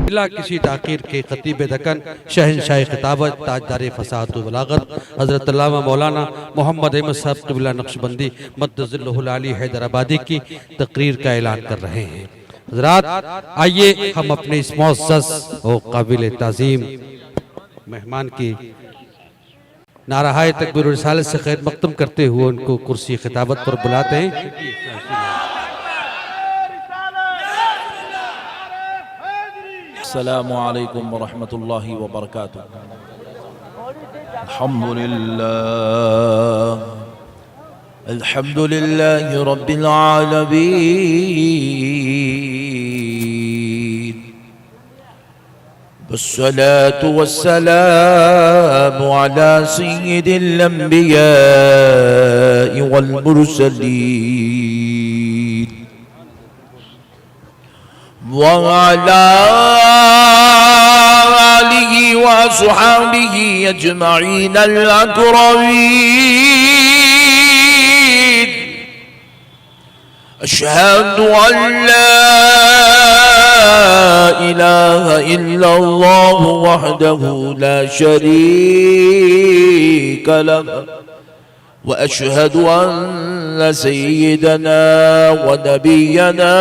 बिला किसी ताक़ीर के खतीब दकन शहनशाह खिताबत ताजदार फसाहत व बलागत हज़रत अल्लामा मौलाना मोहम्मद अहमद साहब क़िबला नक्शबंदी मद्दज़िल्लहुल आली हैदराबादी की तकरीर का ऐलान कर रहे हैं। हज़रात, आइए हम अपने इस मुअज़्ज़ज़ और काबिल ताज़ीम मेहमान की नाराहाय तकबीर रिसालत से खैर मक़दम करते हुए उनको कुर्सी खिताबत पर बुलाते हैं। अस्सलामु अलैकुम व रहमतुल्लाहि व बरकातुहू। अल्हम्दुलिल्लाहि रब्बिल आलमीन वस्सलातु वस्सलामु अला सय्यिदिल अंबिया'i वल मुरसलीन व अला आलिहि व अस्हाबिहि अजमईन अल अकरमीन। अशहदु अन ला इलाहा इल्लल्लाह वहदहु ला शरीक लहु व अशहदु अन्न सय्यदना व नबियना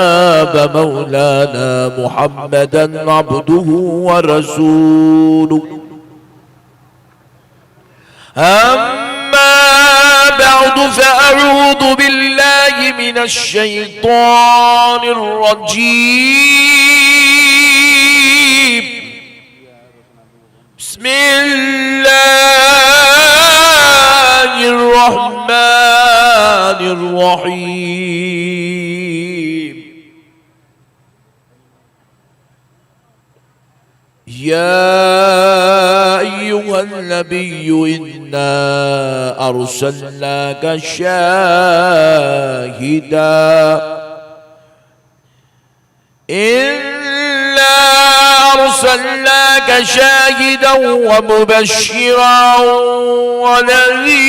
व मौलाना मुहम्मदन अब्दुहु व रसूलुहु। अम्मा बअदु फअऊज़ु बिल्लाहि मिनश शैतानिर रजीम। बिस्मिल्लाहिर रहमानिर रहीम। या अय्युहन नबिय्यु इन्ना अर्सलनाका शाहिदा अर्सलनाका शाहिदन व मुबश्शिरन व नज़ीरा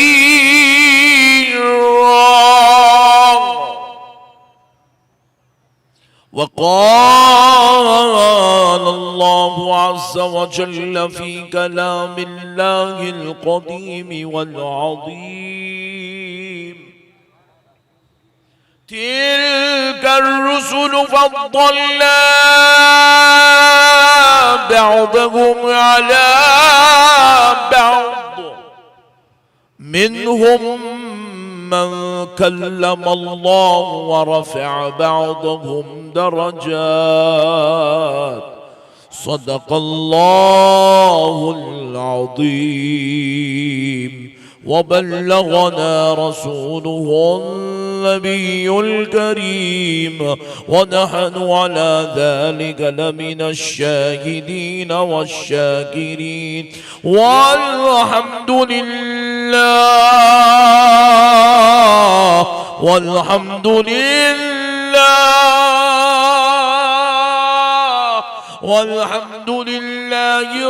व क़ाल अल्लाहु अज़्ज़ व जल्ल फ़ी कलामिल्लाहिल क़दीम वल अज़ीम। तिल्कर रुसुलु फ़द्दलना बअदहुम अला बअद मिनहुम मन कल्लम अल्लाह व रफ़अ बअदहुम दरजात। सदक़ल्लाहुल अज़ीम व बल्लगना रसूलुहुन नबियुल करीम व नहनु अला ज़ालिका लमिनश शाहिदीन वश्शाकिरीन वल्हम्दुलिल्लाहि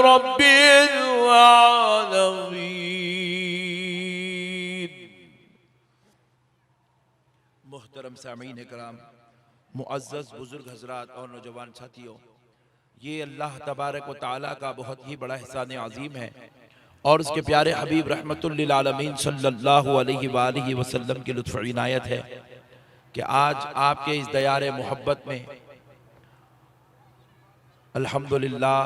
रब्बिल आलमीन। मुहतरम सामीन इकराम, मुअज़्ज़ज़ बुजुर्ग हज़रात और नौजवान साथियों, ये अल्लाह तबारक व तआला का बहुत ही बड़ा एहसान अज़ीम है और उसके प्यारे हबीब रहमतुल लिल आलमीन सल्लल्लाहु अलैहि वालिहि वसल्लम की लुत्फ़ इनायत है कि आज आपके इस दयारे मोहब्बत में अल्हम्दुलिल्लाह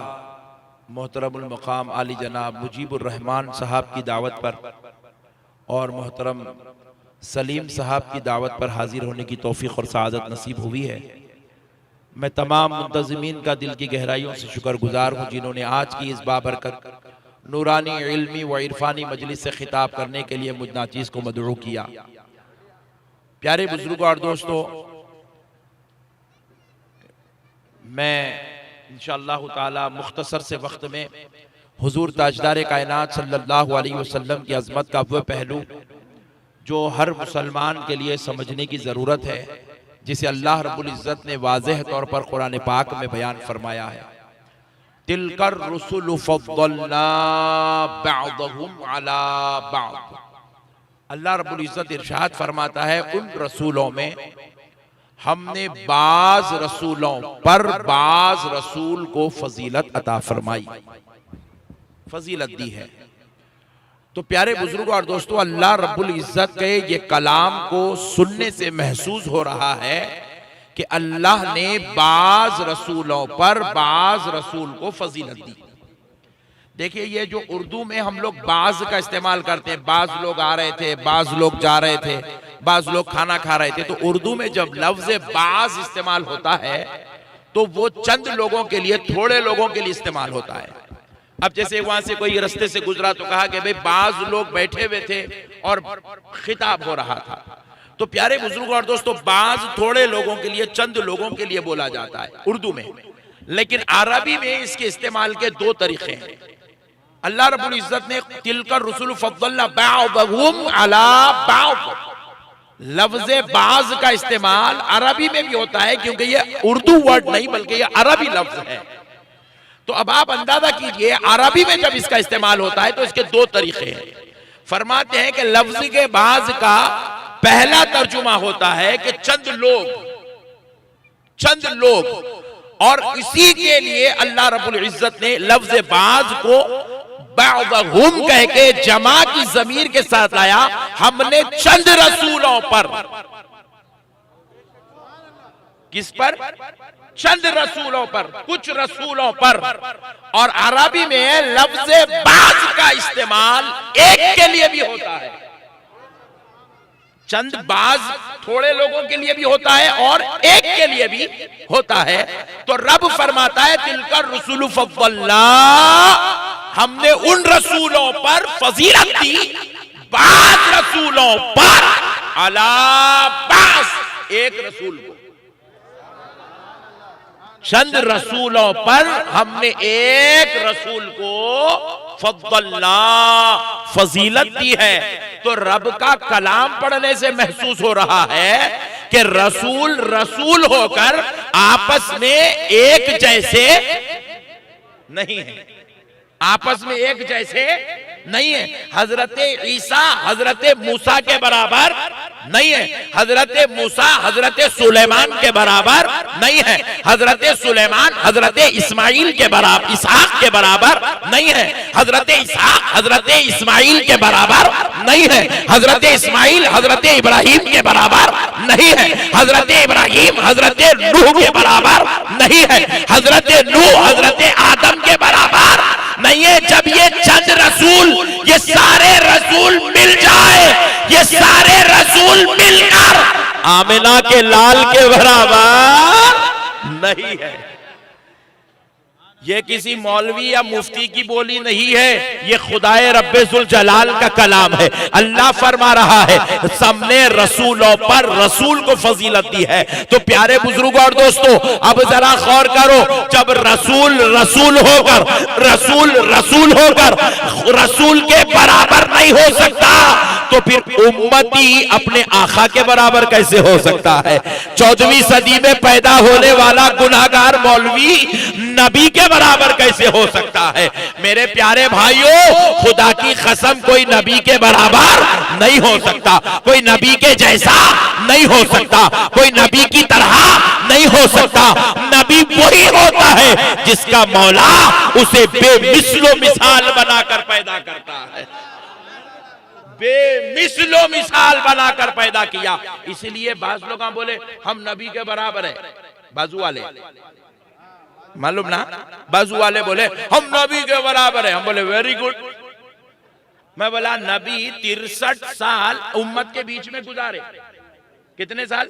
मोहतरमुल मक़ाम आली जनाब मुजीबुर रहमान साहब की दावत पर और मोहतरम सलीम साहब की दावत पर हाजिर होने की तौफीक और सआदत नसीब हुई है। मैं तमाम मुंतज़िमीन का दिल की गहराइयों से शुक्रगुजार हूँ जिन्होंने आज की इस बाबरकत नूरानी इल्मी व इरफानी मजलिस से खिताब करने के लिए मुझ नाचीज़ को मदऊ किया। प्यारे बुजुर्गों और दोस्तों, मैं इंशाअल्लाह ताला मुख्तसर से वक्त में हुजूर ताजदार कायनात सल्लल्लाहु अलैहि वसल्लम की अज़मत का वह पहलू जो हर मुसलमान के लिए समझने की ज़रूरत है, जिसे अल्लाह रब्बुल इज़्ज़त ने वाज़ेह तौर पर कुरान पाक में बयान फरमाया है। तिलकर रुसुलु फ़द्दलना बअदहुम अला बअद। अल्लाह रब्बुल इज़्ज़त इरशाद फरमाता है, उन रसूलों में हमने बाज रसूलों पर बाज रसूल को फजीलत अता फरमाई, फजीलत दी है। तो प्यारे बुजुर्गों और दोस्तों, अल्लाह रब्बुल इज्जत के ये कलाम को सुनने से महसूस हो रहा है कि अल्लाह ने बाज रसूलों पर बाज रसूल को फजीलत दी। देखिए, ये जो उर्दू में हम लोग बाज का इस्तेमाल करते हैं, बाज लोग आ रहे थे, बाज लोग जा रहे थे, बाज लोग खाना खा रहे थे, तो उर्दू में जब लफ्ज बाज इस्तेमाल होता है तो वो चंद लोगों के लिए, थोड़े लोगों के लिए इस्तेमाल होता है। अब जैसे वहां से कोई रास्ते से गुजरा तो कहा कि भाई बाज लोग बैठे हुए थे और खिताब हो रहा था। तो प्यारे बुजुर्गों और दोस्तों, बाज थोड़े लोगों के लिए, चंद लोगों के लिए बोला जाता है उर्दू में, लेकिन अरबी में इसके इस्तेमाल के दो तरीके हैं। अल्लाह रब्बुल इज्जत ने तिलकर रसूल फद्दलना बअदहुम अला बअद, लफ्ज बाज का इस्तेमाल अरबी में भी होता है, क्योंकि ये उर्दू वर्ड नहीं बल्कि ये अरबी लफ्ज है। तो अब आप अंदाजा कीजिए, अरबी में जब इसका इस्तेमाल होता है तो इसके दो तरीके हैं। फरमाते हैं कि लफ्ज के बाज का पहला तर्जुमा होता है कि चंद लोग, और इसी के लिए अल्लाह रब्बुल इज्जत ने लफ्ज बाज को बअदहुम कह के जमा की ज़मीर के साथ लाया। हमने चंद रसूलों पर, किस पर? चंद रसूलों पर, कुछ रसूलों पर। और अरबी में लफ्ज बाज का इस्तेमाल एक के लिए भी होता है, चंद बाज थोड़े लोगों के लिए भी होता है और एक के लिए भी होता है। तो रब फरमाता है तिलकर रसूल फद्दलना, हमने उन रसूलों पर फजीलत दी, बाज रसूलों पर अला बाज, एक रसूल को, चंद रसूलों पर हमने एक रसूल को फद्दलना, फजीलत दी है। तो रब का कलाम पढ़ने से महसूस हो रहा है कि रसूल होकर आपस में एक जैसे नहीं है, आपस में एक जैसे नहीं है। हजरत ईसा हजरत मूसा के बराबर नहीं है, हजरत मूसा हजरत सुलेमान के बराबर नहीं है, हजरत सुलेमान हजरत इस्माइल के बराबर, इसहाक के बराबर नहीं है, हजरत इसहाक हजरत इस्माइल के बराबर नहीं है, हजरत इस्माइल हजरत इब्राहिम के बराबर नहीं है, हजरत इब्राहिम हजरत नूह के बराबर नहीं है, हजरत नूह हजरत आदम के बराबर नहीं है। जब ये चंद रसूल, ये सारे रसूल मिल जाए, ये सारे रसूल मिलकर आमिना के लाल के बराबर नहीं है। ये किसी मौलवी या मुफ्ती की बोली नहीं है, ये खुदाए रब्बे जुल जलाल का कलाम है। अल्लाह फरमा रहा है सबने रसूलों पर रसूल को फजीलत दी है। तो प्यारे बुजुर्गों और दोस्तों, अब जरा गौर करो, जब रसूल रसूल के बराबर नहीं हो सकता तो फिर उम्मती अपने आका के बराबर कैसे हो सकता है? 14वीं सदी में पैदा होने वाला गुनाहगार मौलवी नबी के बराबर कैसे हो सकता है? मेरे प्यारे भाइयों, खुदा की कसम कोई नबी के बराबर नहीं हो सकता, कोई नबी के जैसा नहीं हो सकता, कोई नबी की तरह नहीं हो सकता। नबी वही होता है जिसका मौला उसे बेमिसलो मिसाल बनाकर पैदा करता है, बेमिसलो मिसाल बनाकर पैदा किया। इसलिए बाज लोग बोले हम नबी के बराबर है, बाजू वाले मालूम ना, बाजू वाले बोले हम नबी के बराबर है। हम बोले वेरी गुड। मैं बोला नबी 63 साल उम्मत के बीच में गुजारे। कितने साल?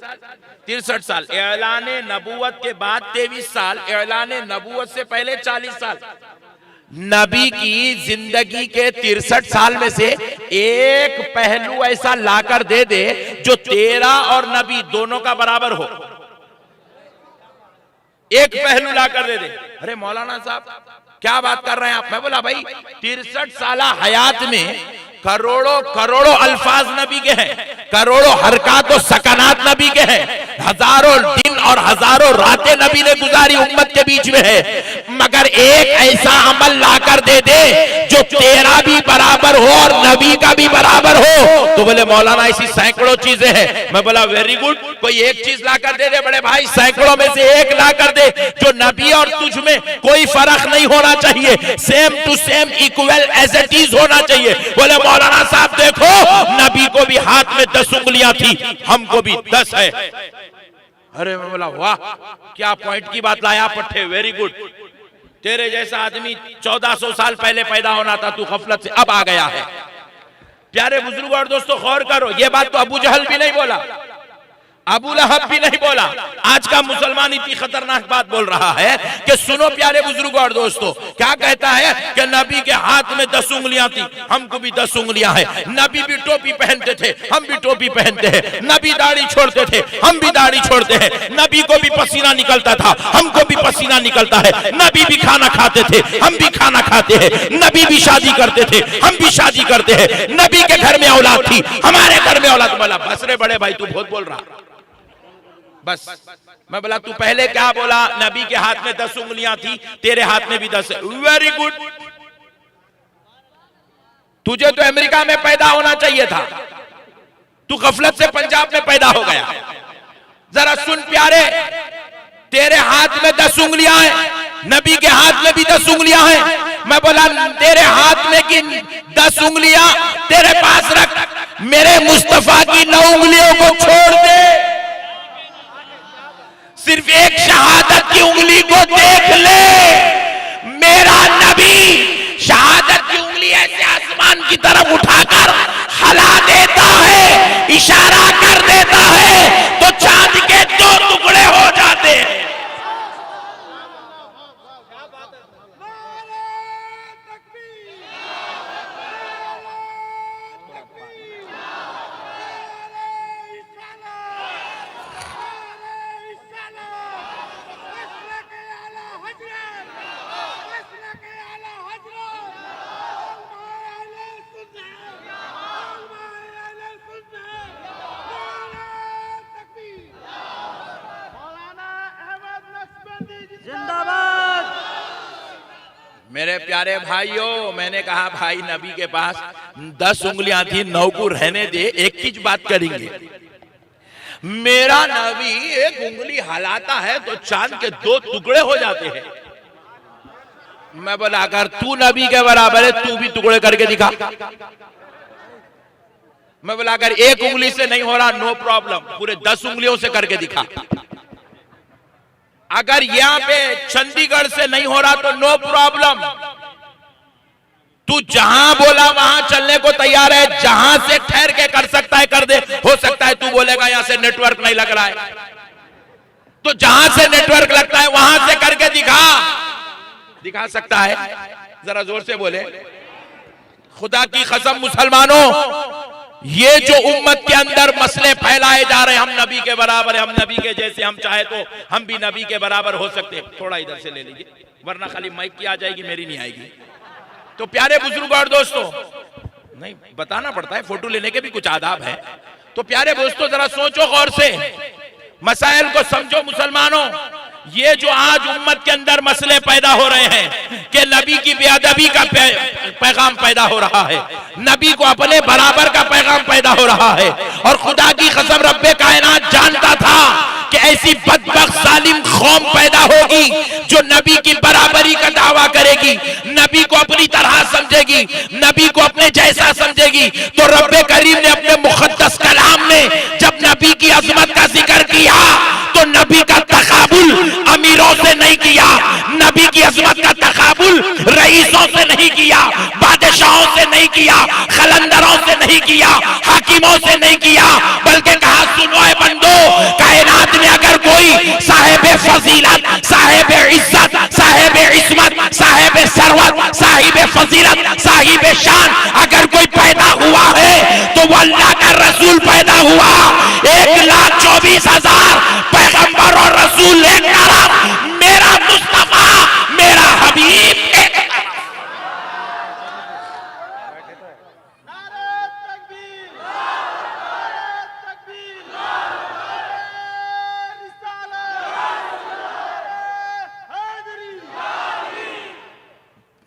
63 साल। ऐलाने नबूवत के बाद 23 साल, ऐलाने नबूवत से पहले 40 साल। नबी की जिंदगी के 63 साल में से एक पहलू ऐसा लाकर दे दे जो तेरा और नबी दोनों का बराबर हो, एक पहलू लाकर दे दे। अरे मौलाना साहब क्या बात कर रहे हैं आप? मैं बोला भाई 63 साल हयात में करोड़ों करोड़ों अल्फाज नबी के हैं, करोड़ों हरकत और सकनात नबी के हैं, हजारों दिन और हजारों रातें नबी ने गुजारी उम्मत के बीच में है, मगर एक ऐसा अमल लाकर दे दे जो तेरा भी बराबर हो और नबी का भी बराबर हो। तो बोले मौलाना ऐसी सैकड़ों चीजें हैं। मैं बोला वेरी गुड, कोई एक चीज लाकर दे दे बड़े भाई, सैकड़ों में से एक लाकर दे जो नबी और तुझ में कोई फर्क नहीं होना चाहिए, same to same equal as it is होना चाहिए। बोले मौलाना साहब देखो, नबी को भी हाथ में 10 उंगलियां थी, हमको भी 10 है। अरे मैं बोला वाह, क्या पॉइंट की बात लाया पट्टे, वेरी गुड। तेरे जैसा आदमी 1400 साल पहले पैदा होना था, तू गफलत से अब आ गया है। प्यारे बुजुर्ग और दोस्तों गौर करो, ये बात तो अबू जहल भी नहीं बोला, अबू लहब भी नहीं बोला, आज का मुसलमान इतनी खतरनाक बात बोल रहा है कि सुनो प्यारे बुजुर्ग और दोस्तों, क्या कहता है कि नबी के हाथ में 10 उंगलियां थी, हमको भी 10 उंगलियां हैं। नबी भी टोपी पहनते थे, हम भी टोपी पहनते हैं। नबी दाढ़ी छोड़ते थे, हम भी दाढ़ी छोड़ते हैं। नबी को भी पसीना निकलता था, हमको भी पसीना निकलता है। नबी भी खाना खाते थे, हम भी खाना खाते हैं। नबी भी शादी करते थे, हम भी शादी करते हैं। नबी के घर में औलाद थी, हमारे घर में औलाद। बोला बस रे बड़े भाई, तू बहुत बोल रहा बस। मैं बोला तू पहले क्या बोला, नबी के हाथ में 10 उंगलियां थी, तेरे हाथ में भी 10 है। वेरी गुड, तुझे तो अमेरिका में पैदा होना चाहिए था, तू गफलत से पंजाब में पैदा हो गया। जरा सुन प्यारे, तेरे हाथ में 10 उंगलियां हैं, नबी के हाथ में भी 10 उंगलियां हैं। मैं बोला तेरे हाथ में की 10 उंगलियां तेरे पास रख, मेरे मुस्तफा की 9 उंगलियों को छोड़ दे, सिर्फ एक शहादत की उंगली को देख ले। मेरा नबी शहादत की उंगली ऐसे आसमान की तरफ उठाकर हला देता है, इशारा कर देता है तो चांद के 2 टुकड़े हो जाते हैं। मेरे प्यारे भाइयों, मैंने कहा भाई नबी के पास 10 उंगलियां थी, 9 को रहने दे, एक ही बात करेंगे। मेरा नबी एक उंगली हलाता है तो चांद के 2 टुकड़े हो जाते हैं। मैं बोला अगर तू नबी के बराबर है, तू भी टुकड़े करके दिखा। मैं बोला अगर एक उंगली से नहीं हो रहा, नो प्रॉब्लम, पूरे 10 उंगलियों से करके दिखा। अगर यहां पे चंडीगढ़ से नहीं हो रहा तो नो प्रॉब्लम, तू जहां बोला वहां चलने को तैयार है, जहां से ठहर के कर सकता है कर दे। हो सकता है तू बोलेगा यहां से नेटवर्क नहीं लग रहा है, तो जहां से नेटवर्क लगता है वहां से करके दिखा सकता है। जरा जोर से बोले, खुदा की कसम मुसलमानों, ये जो उम्मत के अंदर मसले फैलाए जा रहे हैं, हम नबी के बराबर है, हम नबी के जैसे, हम चाहे तो हम भी नबी के बराबर हो सकते हैं। थोड़ा इधर से ले लीजिए, वरना खाली माइक की आ जाएगी, मेरी नहीं आएगी। तो प्यारे बुजुर्ग और दोस्तों, नहीं बताना पड़ता है, फोटो लेने के भी कुछ आदाब है। तो प्यारे दोस्तों जरा सोचो गौर से, मसाइल को समझो मुसलमानों। ये जो आज उम्मत के अंदर मसले पैदा हो रहे हैं कि नबी की बेअदबी का पैगाम पैदा हो रहा है, नबी को अपने बराबर का पैगाम पैदा हो रहा है। और खुदा की कसम रब्बे कायनात जानता था कि ऐसी बदबख्त जालिम कौम पैदा होगी जो नबी की बराबरी का दावा करेगी, नबी को अपनी तरह समझेगी, नबी को अपने जैसा समझेगी। तो रब्बे करीम ने अपने मुक़द्दस कलाम में जब नबी की अजमत का जिक्र किया तो नबी का तकाबुल अमीरों से नहीं किया, नबी की अजमत का तकाबुल रईसों से नहीं किया, बादशाहों से नहीं किया, खलंदरों से नहीं किया, हाकिमों से नहीं किया, बल्कि कहा सुनो ऐ बंदो, कायनात में अगर कोई साहिब फजीलत, साहिब इज्जत, साहिब इस्मत, साहिब सरवत, साहिब फजीलत, साहिब शान अगर कोई पैदा हुआ है तो वो अल्लाह का रसूल पैदा हुआ। 1,24,000 पैगंबर और रसूल एक तरफ, मेरा मुस्तफा, मेरा हबीब एक तरफ।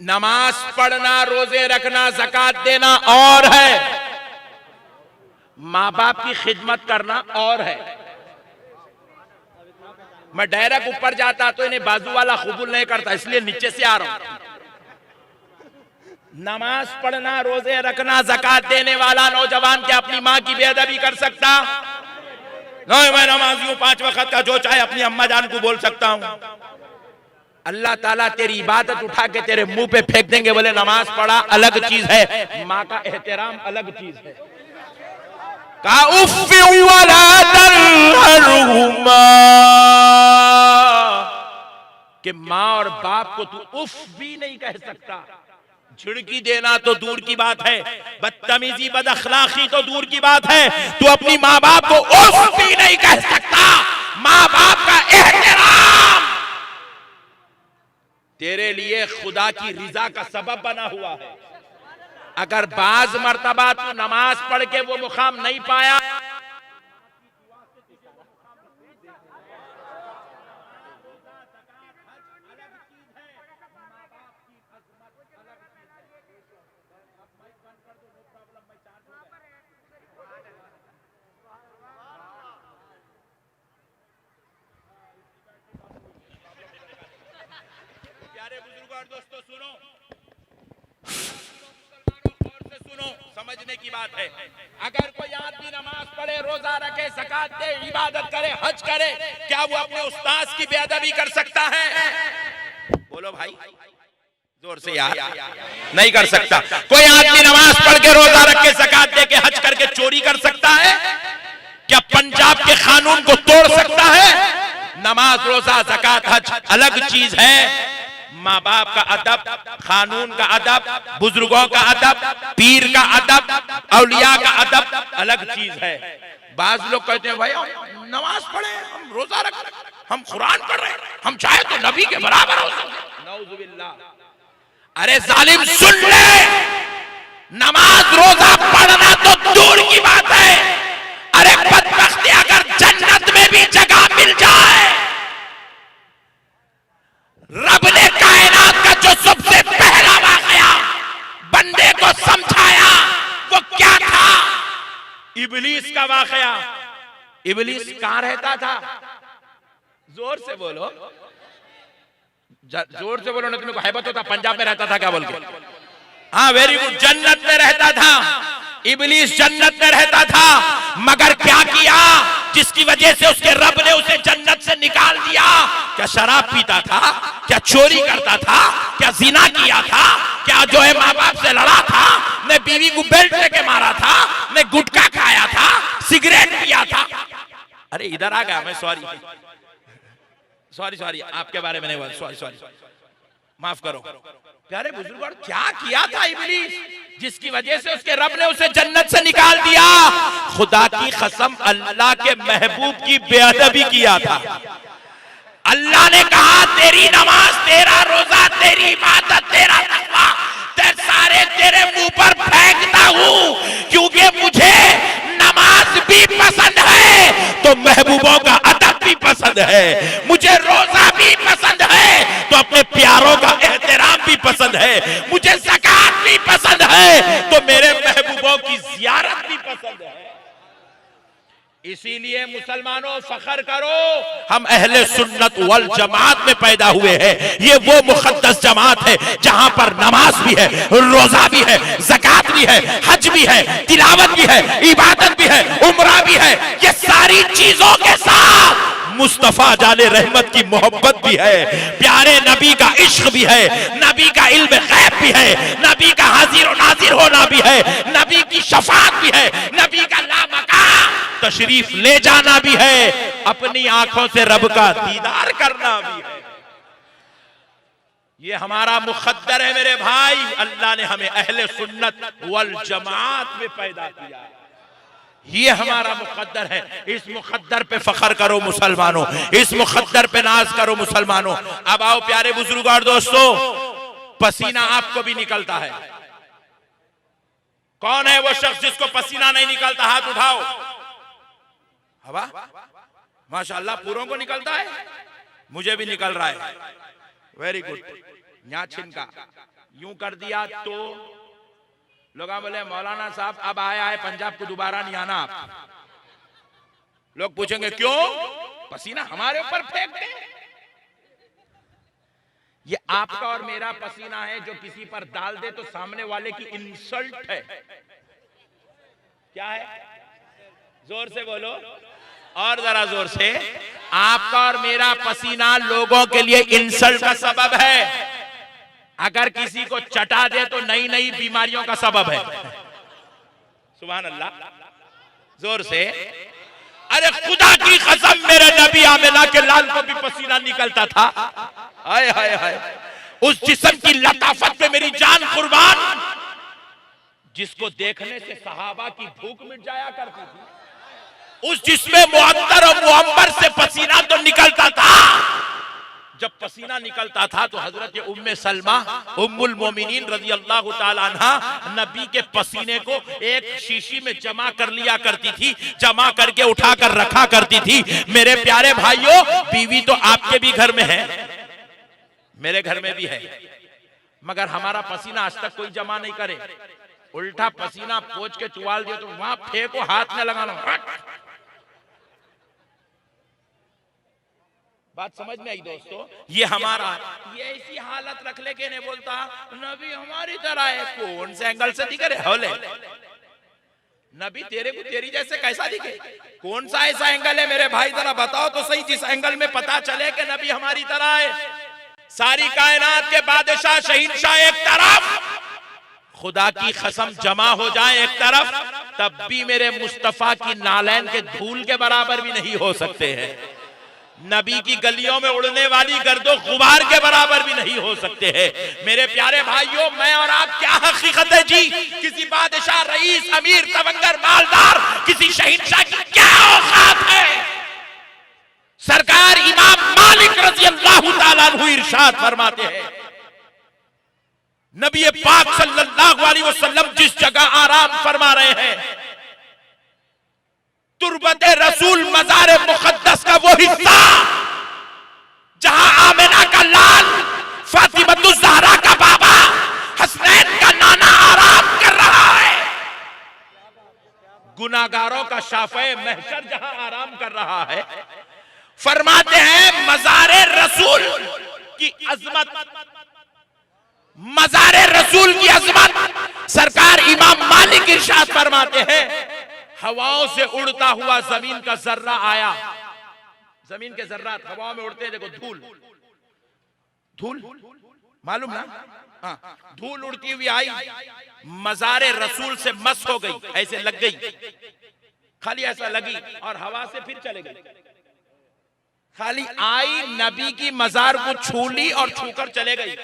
नमाज पढ़ना, रोजे रखना, ज़कात देना और है, माँ बाप की खिदमत करना और है। मैं डायरेक्ट ऊपर जाता तो इन्हें बाजू वाला कबूल नहीं करता, इसलिए नीचे से आ रहा हूं। नमाज पढ़ना, रोजे रखना, ज़कात देने वाला नौजवान क्या अपनी माँ की बेअदबी कर सकता? नहीं, मैं नमाजी हूं, 5 वक्त का, जो चाहे अपनी अम्मा जान को बोल सकता हूं। अल्लाह ताला तेरी इबादत उठा के तेरे मुंह पे फेंक देंगे। बोले नमाज पढ़ा अलग चीज है, माँ का एहतराम अलग चीज है। कहा उफ़्फ़ि वला तन्हरुहुमा, कि माँ और बाप को तू उफ भी नहीं कह सकता। झिड़की देना तो दूर की बात है, बदतमीजी बदअखलाकी तो दूर की बात है, तू अपनी माँ बाप को उफ भी नहीं कह सकता। माँ बाप का एहतराम तेरे लिए खुदा की रिजा का सबब बना हुआ है। अगर बाज मर्तबा तू नमाज पढ़ के वो मुकाम नहीं पाया, प्यारे बुजुर्गों और दोस्तों सुनो, गौर से सुनो, समझने की बात है। अगर कोई आदमी नमाज पढ़े, रोजा रखे, ज़कात दे, इबादत करे, हज करे, क्या वो अपने उस्ताद की बेअदबी कर सकता है? बोलो भाई जोर से यार। नहीं कर सकता। कोई आदमी नमाज पढ़ के, रोजा रख के, ज़कात दे के, हज करके चोरी कर सकता है? क्या पंजाब के कानून को तोड़ सकता है? नमाज, रोजा, ज़कात, हज अलग चीज है। माँ बाप का अदब, कानून का अदब, बुजुर्गों का अदब, पीर का अदब, औलिया का अदब अलग चीज है। बाज लोग कहते हैं भाई हम नमाज पढ़े, हम रोजा रख, हम कुरान पढ़ रहे, हम चाहे तो नबी के बराबर हो सकते। नऊजुबिल्लाह। अरे जालिम सुन ले, नमाज रोजा पढ़ना तो दूर की बात है। अरे बदबख्ती अगर जन्नत में भी जगह मिल जाए, रब ने कायनात का जो सबसे पहला वाकया बंदे को समझाया वो क्या था? इबलीस का वाकया। इबलीस कहां रहता था? जोर से बोलो, जोर से बोलो, ना तुमको हैबत होता। पंजाब में रहता था क्या बोल के? हाँ वेरी गुड, जन्नत में रहता था। इबलीस जन्नत में रहता था, मगर क्या किया जिसकी वजह से उसके रब ने उसे जन्नत से निकाल दिया? क्या शराब पीता था? क्या चोरी करता था? क्या जिना किया था? क्या जो है माँ बाप से लड़ा था? ने बीवी को बेल्ट लेके मारा था? ने गुटखा खाया था? सिगरेट पिया था? अरे इधर आ गया मैं, सॉरी आपके बारे में नहीं बोला, सॉरी माफ करो। प्यारे बुजुर्गों, क्या किया था इब्लीस जिसकी वजह से उसके रब ने उसे जन्नत से निकाल दिया? खुदा की कसम अल्लाह के महबूब की बेअदबी किया था। अल्लाह ने कहा तेरी नमाज, तेरा रोजा, तेरी इबादत, तेरा तकवा सारे तेरे मुंह पर फेंकता हूं, क्योंकि मुझे नमाज भी पसंद है तो महबूबों का अदब भी पसंद है, मुझे रोजा भी पसंद है तो अपने प्यारों का एहतराम भी पसंद है, मुझे ज़कात भी पसंद है तो मेरे महबूबों की ज़ियारत भी पसंद है। इसीलिए मुसलमानों फख्र करो, हम अहले सुन्नत वल जमात में पैदा हुए हैं। ये वो मुक़द्दस जमात है जहां पर नमाज भी है, रोजा भी है, ज़कात भी है, हज भी है, तिलावत भी है, इबादत भी है, उम्रा भी है। ये सारी चीजों के साथ मुस्तफा जाने रहमत की मोहब्बत भी है, प्यारे नबी का इश्क भी है, नबी का इल्म गैब भी है, नबी का हाजिर और नाजिर होना भी है, नबी की शफाअत भी है, नबी का लामकाम तशरीफ ले जाना भी है, अपनी आंखों से रब का दीदार करना भी है। ये हमारा मुक़द्दर है मेरे भाई। अल्लाह ने हमें अहले सुन्नत वल जमात में पैदा किया, ये हमारा मुक़द्दर है। इस मुक़द्दर पे फख्र करो मुसलमानों, इस मुक़द्दर पे नाज करो मुसलमानों। अब आओ प्यारे बुजुर्गों और दोस्तों, पसीना आपको भी निकलता है। कौन है वो शख्स जिसको पसीना नहीं निकलता? हाथ उठाओ। हवा माशाअल्लाह पूरों को निकलता है, मुझे भी निकल रहा है। Very good. न्या छिनका यूं कर दिया तो लोग बोले मौलाना साहब अब आया है पंजाब को दोबारा नहीं आना आप। लोग पूछेंगे क्यों? पसीना हमारे ऊपर फेंक दे। ये आपका और मेरा पसीना है, जो किसी पर डाल दे तो सामने वाले की इंसल्ट है। क्या है? जोर से बोलो, और जरा जोर से। आपका और मेरा पसीना लोगों के लिए इंसल्ट का सबब है। अगर किसी को चटा दे तो नई नई बीमारियों का सबब है। सुभान अल्लाह, जोर से। अरे खुदा की कसम, मेरे नबी आमिना के लाल को भी पसीना निकलता था। हाय हाय हाय, उस जिस्म की लताफत पे मेरी जान कुर्बान, जिसको देखने से सहाबा की भूख मिट जाया करती थी। उस जिस्म मुअत्तर और मुअम्बर से पसीना तो निकलता था। जब पसीना निकलता था तो हजरत उम्मे सलमा उम्मुल मोमिनीन रजी अल्लाह ताला अन्हा नबी के पसीने को एक शीशी में जमा कर लिया करती थी, जमा करके उठा कर रखा करती थी। मेरे प्यारे भाइयों, बीवी तो आपके भी घर में है, मेरे घर में भी है, मगर हमारा पसीना आज तक कोई जमा नहीं करे। उल्टा पसीना पोंछ के चुवाल दियो तो वहां फेंको, हाथ में लगाना। बात समझ में आई दोस्तों? ये हमारा, ये ऐसी हालत रख लेके नहीं बोलता नबी हमारी तरह है। कौन से एंगल से दिखे रे होले? नबी तेरे को तेरी जैसे कैसा दिखे? कौन सा ऐसा एंगल है मेरे भाई, जरा बताओ तो सही, जिस एंगल में पता चले कि नबी हमारी तरह है। सारी कायनात के बादशाह शहीनशाह एक तरफ, खुदा की कसम जमा हो जाए एक तरफ, तब भी मेरे मुस्तफा की नालैन के धूल के बराबर भी नहीं हो सकते हैं। नबी की गलियों में उड़ने वाली गर्दो गुबार के बराबर भी नहीं हो सकते हैं। मेरे प्यारे भाइयों, मैं और आप क्या हकीकत है जी? किसी बादशाह, रईस, अमीर, तवंगर, मालदार, किसी शहीनशाह की क्या औकात है? सरकार इमाम मालिक रज़ी अल्लाह ताला अन्हु इरशाद फरमाते हैं, नबी पाक सल्लल्लाहु अलैहि वसल्लम जिस जगह आराम फरमा रहे हैं, तुरबत रसूल मज़ार मुक़द्दस का वो हिस्सा जहां आमिना का लाल, फातिमतुज़ ज़हरा का बाबा, हसनैन का नाना आराम कर रहा है, गुनाहगारों का शाफ़े महशर जहां आराम कर रहा है, फरमाते हैं मज़ार रसूल की अजमत, मज़ार रसूल की अजमत। सरकार इमाम मालिक इरशाद फरमाते हैं, हवाओं से उड़ता हुआ जमीन का जर्रा आया। जमीन के जर्रात हवाओं में उड़ते हैं, देखो धूल, धूल मालूम ना? हाँ, धूल उड़ती हुई आई, मज़ार रसूल से मस हो गई, ऐसे लग गई, खाली ऐसा लगी और हवा से फिर चले गई। खाली आई, नबी की मज़ार को छू ली और छूकर चले गई।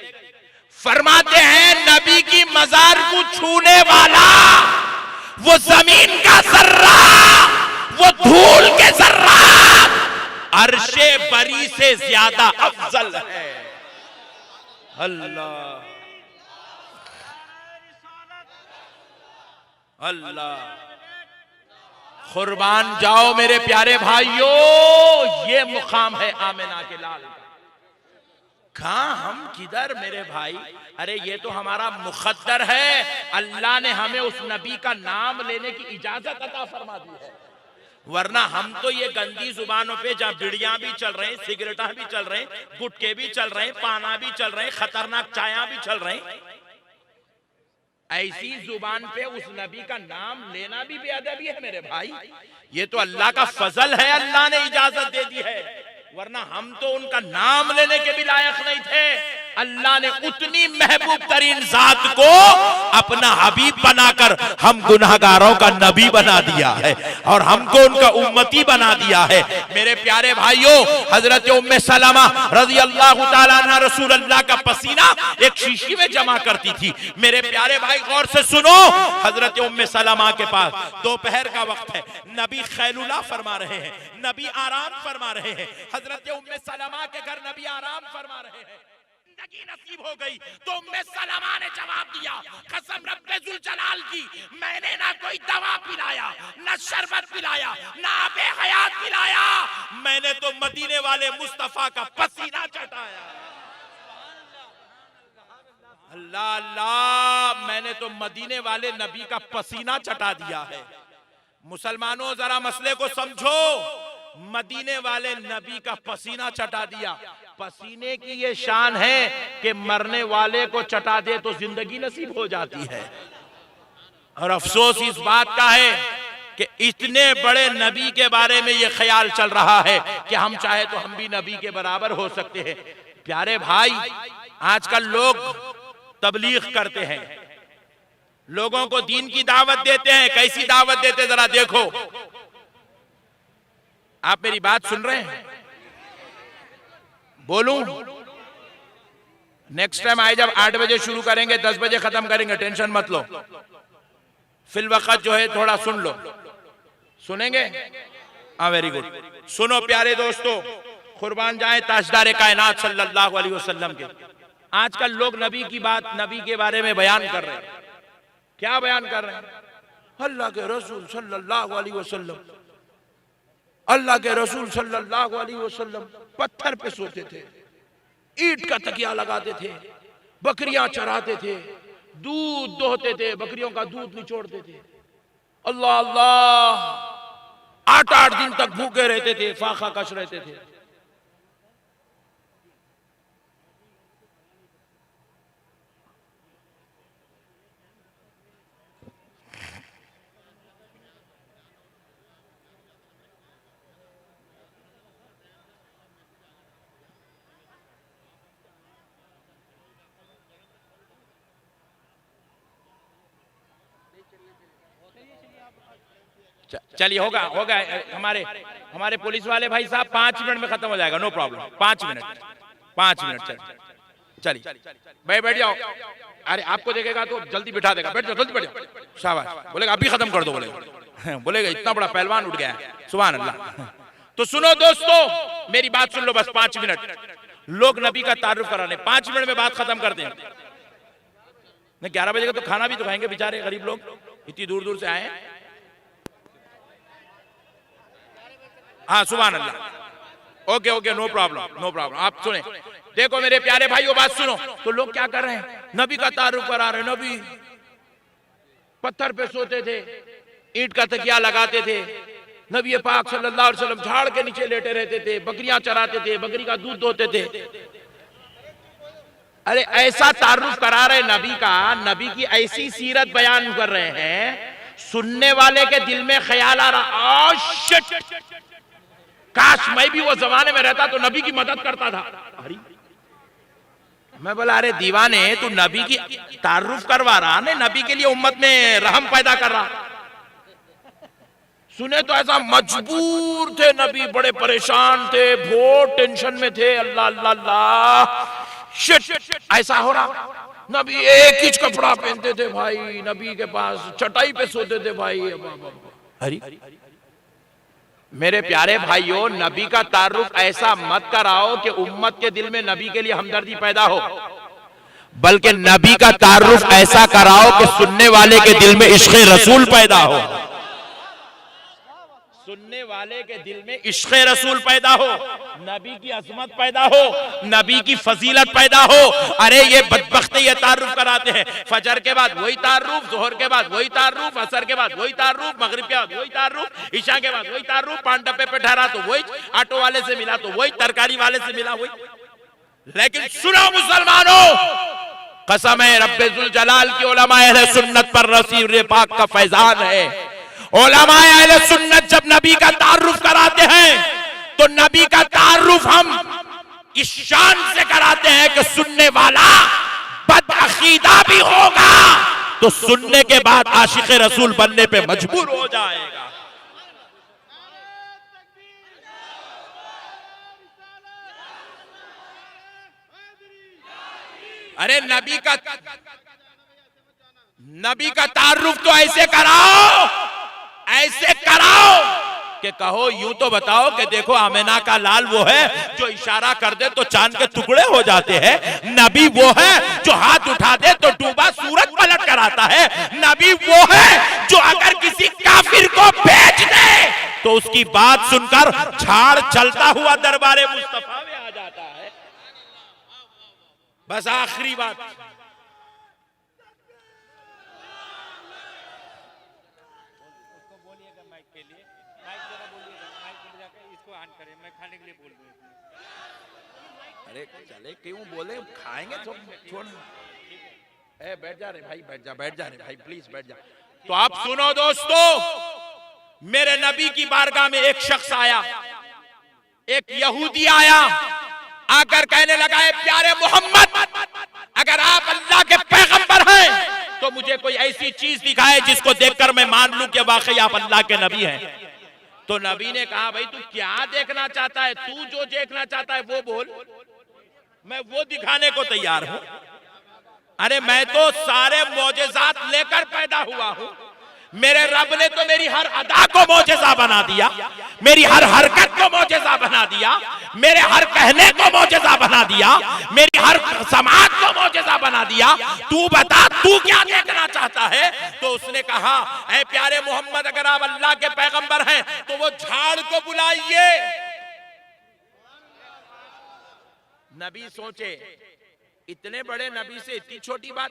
फरमाते हैं नबी की मज़ार को छूने वाला वो जमीन का जर्रा, वो धूल के जर्रा अर्शे बरी से ज्यादा अफजल है। अल्लाह अल्लाह, कुर्बान जाओ मेरे प्यारे भाइयों, ये मुकाम है आमिना के लाल का। कहां हम किधर मेरे भाई? अरे ये तो हमारा मुक़द्दर है, अल्लाह ने हमें उस नबी का नाम लेने की इजाजत अता फरमा दी है। वरना हम तो ये गंदी जुबानों पे, जहाँ बिड़ियां भी चल रहे हैं, सिगरेटा भी चल रहे हैं, गुटके भी चल रहे हैं, पाना भी चल रहे हैं, खतरनाक चाया भी चल रहे हैं, ऐसी जुबान पे उस नबी का नाम लेना भी बेअदबी है मेरे भाई। ये तो अल्लाह का फजल है, अल्लाह ने इजाजत दे दी है, वरना हम तो उनका नाम लेने के भी लायक नहीं थे। अल्लाह ने उतनी महबूब तरीन जात को अपना हबीब बनाकर हम गुनाहगारों का नबी बना दिया है और हमको उनका उम्मती बना दिया है। मेरे प्यारे भाइयों, हजरत उम्मे सलमा रज़ी अल्लाह ताला अन्हा रसूल अल्लाह का पसीना एक शीशी में जमा करती थी। मेरे प्यारे भाई गौर से सुनो, हजरत उम्मे सलमा के पास दोपहर का वक्त है, नबी खैलुला फरमा रहे हैं, नबी आराम फरमा रहे हैं। हजरत उम्मे सलमा के घर नबी आराम फरमा रहे हैं। जिंदगी नसीब हो गई तो उम्मे सलमा ने जवाब दिया, कसम रब्बे जुल जलाल की, मैंने ना कोई दवा पिलाया, ना शरबत पिलाया, ना आबे हयात पिलाया, मैंने तो मदीने वाले मुस्तफा का पसीना चटाया। अल्लाह अल्लाह, मैंने तो मदीने वाले नबी का पसीना चटा दिया है। मुसलमानों जरा मसले को समझो, मदीने वाले नबी का पसीना चटा दिया। पसीने की ये शान है कि मरने वाले को चटा दे तो जिंदगी नसीब हो जाती है। और अफसोस इस बात का है कि इतने बड़े नबी के बारे में ये ख्याल चल रहा है कि हम चाहे तो हम भी नबी के बराबर हो सकते हैं। प्यारे भाई, आजकल लोग तबलीग करते हैं, लोगों को दीन की दावत देते हैं। कैसी दावत देते जरा देखो। आप मेरी बात सुन रहे हैं? बोलूं? नेक्स्ट टाइम आए जब 8 बजे शुरू करेंगे, 10 बजे खत्म करेंगे, टेंशन मत लो। फिल वक्त जो है थोड़ा सुन लो। सुनेंगे? हाँ, वेरी गुड। सुनो प्यारे दोस्तों, कुर्बान जाए ताजदार कायनात सल्लल्लाहु अलैहि वसल्लम के। आजकल लोग नबी की बात, नबी के बारे में बयान कर रहे हैं। क्या बयान कर रहे हैं? अल्लाह के रसूल सल्लल्लाहु अलैहि वसल्लम, अल्लाह के रसूल सल्लल्लाहु अलैहि वसल्लम पत्थर पे सोते थे, ईंट का तकिया लगाते थे, बकरियां चराते थे, दूध दोहते थे, बकरियों का दूध निचोड़ते थे। अल्लाह अल्लाह, 8-8 दिन तक भूखे रहते थे, फाका कश रहते थे। चलिए, होगा होगा। हमारे पुलिस वाले भाई साहब 5 मिनट में खत्म हो जाएगा, नो प्रॉब्लम। 5 मिनट चलिए भाई, बैठ जाओ। अरे आपको देखेगा तो जल्दी बिठा देगा, बैठ जाओ, जल्दी बैठ जाओ। शाबाश। बोलेगा अभी खत्म कर दो, बोलेगा इतना बड़ा पहलवान उठ गया है, सुभान अल्लाह। तो सुनो दोस्तों, मेरी बात सुन लो, बस 5 मिनट। लोग नबी का तारुफ कराने 5 मिनट में बात खत्म कर दें। 11 बजे का तो खाना भी तो खाएंगे बेचारे गरीब लोग, इतनी दूर दूर से आए हैं। हाँ, सुभान अल्लाह। Okay okay, no problem no problem. आप सुने, देखो मेरे प्यारे भाइयों, बात सुनो। तो लोग क्या कर रहे हैं? नबी का तारुफ करा रहे हैं। नबी पत्थर पे सोते थे, ईंट का तकिया लगाते थे। नबी पाक सल्लल्लाहु अलैहि वसल्लम झाड़ के नीचे लेटे रहते थे, बकरियां चराते थे, बकरी का दूध दोहते थे। अरे ऐसा तारुफ करा रहे नबी का, नबी की ऐसी सीरत बयान कर रहे हैं, सुनने वाले के दिल में ख्याल आ रहा, काश मैं भी वो जमाने में रहता तो नबी की मदद करता था। अरे मैं बोला, अरे दीवाने, तू नबी की तारुफ करवा रहा ने, नबी के लिए उम्मत में रहम पैदा कर रहा। सुने तो ऐसा मजबूर थे नबी, बड़े परेशान थे, बहुत टेंशन में थे। अल्लाह अल्लाह अल्लाह, शिट, ऐसा हो रहा। नबी एक ही कपड़ा पहनते थे भाई, नबी के पास चटाई पे सोते थे भाई। अरे मेरे प्यारे भाइयों, नबी का तारुफ ऐसा मत कराओ कि उम्मत के दिल में नबी के लिए हमदर्दी पैदा हो, बल्कि नबी का तारुफ ऐसा कराओ कि सुनने वाले के दिल में इश्क़े रसूल पैदा हो, सुनने वाले के दिल में इश्क़े रसूल पैदा हो, नबी की अज़मत पैदा हो, नबी की फजीलत पैदा हो। अरे ये बदबख्ते ये तारुफ कराते हैं, फजर के बाद वही तारुफ, जोहर के बाद वही तारुफ, असर के बाद वही तारुफ, मगरिब के बाद वही तारुफ, ईशा के बाद वही तारुफ, पान डब्बे पे ठहरा तो वही, ऑटो वाले से मिला तो वही, तरकारी वाले से मिला वही। लेकिन सुनो मुसलमानों, कसम है रब्बे जुल जलाल की, उलमाए अहले सुन्नत पर रसूल पाक का फैजान है। उलमाए अहले सुन्नत जब नबी का तारुफ कराते हैं तो नबी का तारुफ हम इस शान से कराते हैं कि सुनने वाला बदअकीदा भी होगा तो सुनने के बाद आशिक रसूल बनने पे मजबूर हो जाएगा। अरे नबी का तारुफ तो ऐसे कराओ कि कहो, यूं तो बताओ कि देखो आमिना का लाल वो है जो इशारा कर दे तो चांद के टुकड़े हो जाते हैं। नबी वो है जो हाथ उठा दे तो डूबा सूरज पलट कर आता है। नबी वो है जो अगर किसी काफिर को बेच दे तो उसकी बात सुनकर झाड़ चलता हुआ दरबारे मुस्तफा में आ जाता है। बस आखिरी बात, अरे चले क्यों बोले, खाएंगे तो छोड़। ए बैठ जा रे भाई, बैठ जा रे भाई, प्लीज बैठ जा। तो आप सुनो दोस्तों, मेरे नबी की बारगाह में एक शख्स आया, एक यहूदी आया, आकर कहने लगा है प्यारे मोहम्मद, अगर आप अल्लाह के पैगंबर हैं तो मुझे कोई ऐसी चीज दिखाए जिसको देखकर मैं मान लूं कि वाकई आप अल्लाह के नबी हैं। तो नबी ने कहा भाई तू क्या देखना चाहता है, तू जो देखना चाहता है वो बोल, मैं वो दिखाने को तैयार हूं। अरे मैं तो सारे मौजज़ात लेकर पैदा हुआ हूं। मेरे रब ने तो मेरी हर अदा को मौजज़ा बना दिया, मेरी हर हरकत को मौजज़ा बना दिया, मेरे हर कहने को मौजज़ा बना दिया, मेरी हर समाज को मौजज़ा बना दिया। तू बता तू क्या देखना चाहता है। तो उसने कहा ऐ प्यारे मोहम्मद, अगर आप अल्लाह के पैगंबर हैं तो वो झाड़ को बुलाइए। नबी सोचे इतने बड़े नबी से इतनी छोटी बात।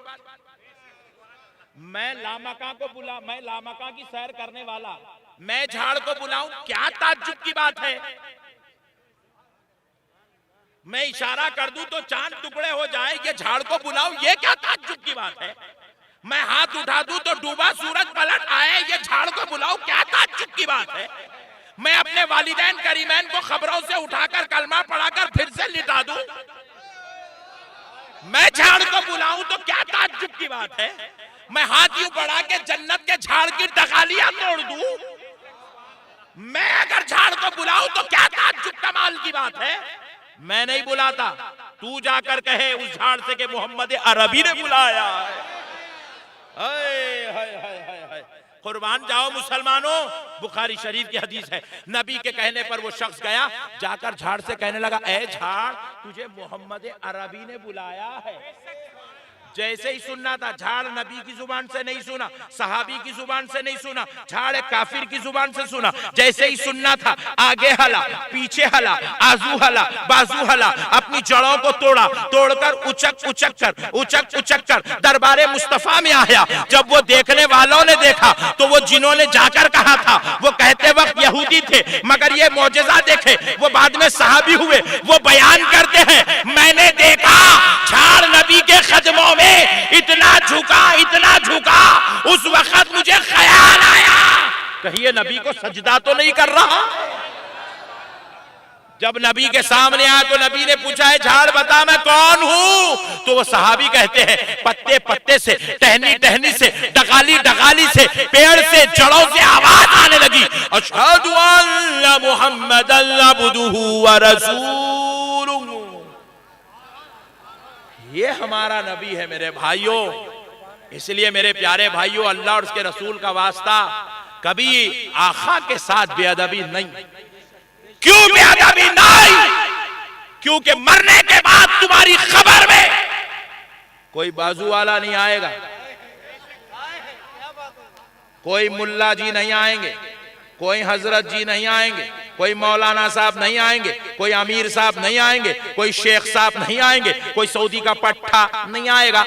मैं लामका को बुला, मैं लामका की सैर करने वाला, मैं झाड़ को बुलाऊं, क्या ताज्जुब की बात है। मैं इशारा कर दूं तो चांद टुकड़े हो जाए, ये झाड़ को बुलाऊं, ये क्या ताज्जुब की बात है। मैं हाथ उठा दूं तो डूबा सूरज पलट आए, ये झाड़ को बुलाऊं, क्या ताज्जुब की बात है। मैं अपने वालिदैन करीमैन को खबरों से उठाकर कलमा पढ़ाकर फिर से लिटा दूं, मैं झाड़ को बुलाऊं तो क्या ताज्जुब की बात है। मैं हाथ यूं बढ़ा के जन्नत के झाड़ की टकालियां तोड़ दूं, मैं अगर झाड़ को बुलाऊं तो क्या ताज्जुब कमाल की बात है। मैं नहीं बुलाता, तू जाकर कहे उस झाड़ से कि मोहम्मद अरबी ने बुलाया है। कुर्बान जाओ मुसलमानों, बुखारी शरीफ की हदीस है। नबी के कहने पर वो शख्स गया, जाकर झाड़ से कहने लगा ए झाड़, तुझे मोहम्मद अरबी ने बुलाया है। जैसे ही सुनना था, झाड़ नबी की जुबान से नहीं सुना, सहाबी की जुबान से नहीं सुना, झाड़ एक काफिर की जुबान से सुना। जैसे ही सुनना था, आगे हला, पीछे हला, आजू हला, बाजू हला, अपनी जड़ों को तोड़ा, तोड़कर उचक कर दरबारे मुस्तफा में आया। जब वो देखने वालों ने देखा तो वो जिन्होंने जाकर कहा था, वो कहते वक्त यहूदी थे, मगर ये मौजज़ा देखे वो बाद में सहाबी हुए। वो बयान करते हैं मैंने देखा झाड़ नबी के कदमों में इतना झुका, उस वक्त मुझे ख्याल आया कहिए नबी को सजदा तो नहीं कर रहा। जब नबी के सामने आया तो नबी ने पूछा है झाड़ बता मैं कौन हूं। तो वो सहाबी कहते हैं पत्ते पत्ते से, टहनी टहनी से, डगाली डगाली से, पेड़ से, जड़ों से आवाज आने लगी, अशहदु अन्ना मुहम्मदन अब्दुहु व रसूलुहु। ये हमारा नबी है मेरे भाइयों। इसलिए मेरे प्यारे भाइयों, अल्लाह और उसके रसूल का वास्ता, कभी आखा के साथ बेअदबी नहीं। क्यों बेअदबी नहीं? क्योंकि मरने के बाद तुम्हारी खबर में कोई बाजू वाला नहीं आएगा, कोई मुल्ला जी नहीं आएंगे, कोई हजरत जी नहीं आएंगे, कोई मौलाना साहब नहीं आएंगे, कोई अमीर साहब नहीं आएंगे, कोई शेख साहब नहीं आएंगे, कोई सऊदी का पट्टा नहीं आएगा,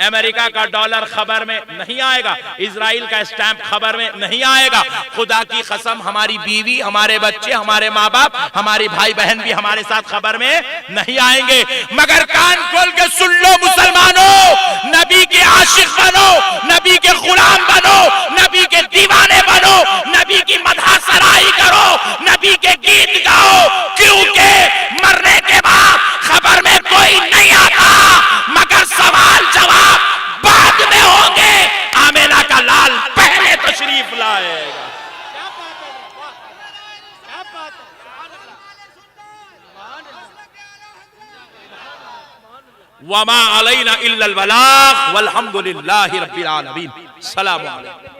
अमेरिका का डॉलर खबर में नहीं आएगा, इजराइल का स्टैंप खबर में नहीं आएगा। खुदा की कसम हमारी बीवी, हमारे बच्चे, हमारे माँ बाप, हमारी भाई बहन भी हमारे साथ खबर में नहीं आएंगे। मगर कान खोल के सुन लो मुसलमानों, नबी के आशिक बनो, नबी के गुलाम बनो, नबी के दीवाने बनो, नबी की मदह सराई करो, नबी के गीत गाओ, क्योंकि मरने के बाद खबर में कोई नहीं आता, मगर सवाल जवाब बाद में होंगे। आमेना का लाल पहले तशरीफ लाएगा। वमा अलैना इल्लल बलाग वल्हम्दुलिल्लाहि रब्बिल आलमीन। सलाम अलैकुम।